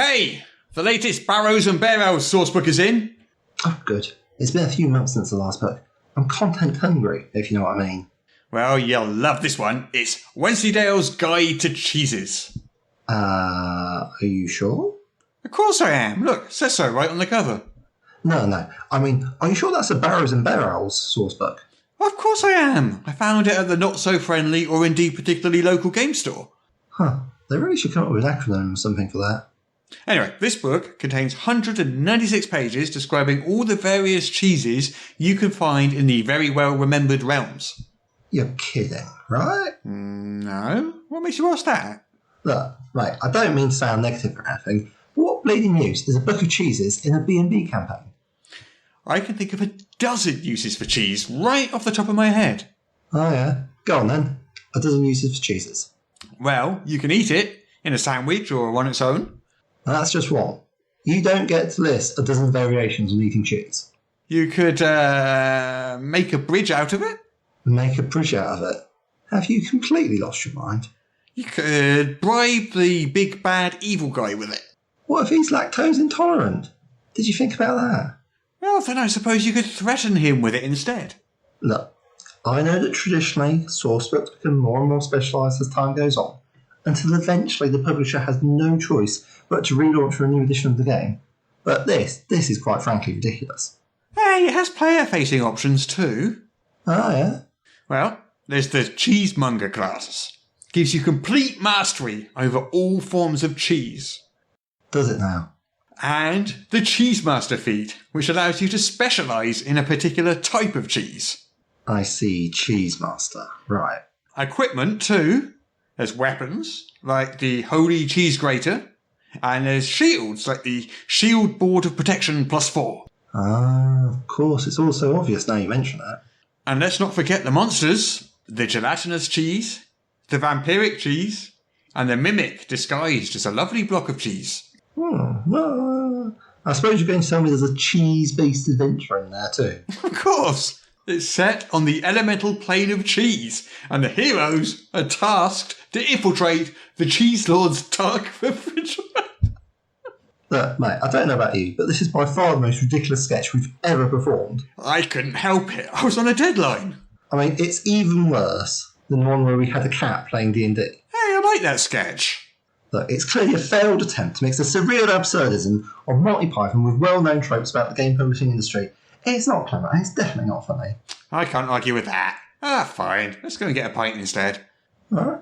Hey! The latest Burrows and Bearowls sourcebook is in. Oh, good. It's been a few months since the last book. I'm content hungry, if you know what I mean. Well, you'll love this one. It's Wensleydale's Guide to Cheeses. Are you sure? Of course I am. Look, it says so right on the cover. No. I mean, are you sure that's a Burrows and Bearowls source book? Of course I am. I found it at the not-so-friendly or indeed particularly local game store. Huh. They really should come up with an acronym or something for that. Anyway, this book contains 196 pages describing all the various cheeses you can find in the very well-remembered realms. You're kidding, right? No? What makes you ask that? Look, mate, I don't mean to sound negative or anything, but what bleeding use is a book of cheeses in a B&B campaign? I can think of a dozen uses for cheese right off the top of my head. Oh yeah? Go on then. A dozen uses for cheeses. Well, you can eat it in a sandwich or on its own. That's just one. You don't get to list a dozen variations on eating cheese. You could make a bridge out of it. Make a bridge out of it. Have you completely lost your mind? You could bribe the big bad evil guy with it. What if he's lactose intolerant? Did you think about that? Well, then I suppose you could threaten him with it instead. Look, I know that traditionally source books become more and more specialised as time goes on, until eventually the publisher has no choice but to relaunch for a new edition of the game. But this is quite frankly ridiculous. Hey, it has player-facing options too. Oh yeah? Well, there's the Cheesemonger class. Gives you complete mastery over all forms of cheese. Does it now? And the Cheesemaster feat, which allows you to specialise in a particular type of cheese. I see, Cheesemaster. Right. Equipment too. There's weapons, like the Holy Cheese Grater, and there's shields, like the Shield Board of Protection +4. Ah, of course, it's all so obvious now you mention that. And let's not forget the monsters, the gelatinous cheese, the vampiric cheese, and the mimic disguised as a lovely block of cheese. Well, I suppose you're going to tell me there's a cheese-based adventure in there too. Of course! It's set on the elemental plane of cheese, and the heroes are tasked to infiltrate the Cheese Lord's dark refrigerator. Look, mate, I don't know about you, but this is by far the most ridiculous sketch we've ever performed. I couldn't help it. I was on a deadline. I mean, it's even worse than the one where we had a cat playing D&D. Hey, I like that sketch. Look, it's clearly a failed attempt to mix a surreal absurdism of Monty Python with well-known tropes about the game publishing industry. It's not clever, and it's definitely not funny. I can't argue with that. Fine. Let's go and get a pint instead. Alright.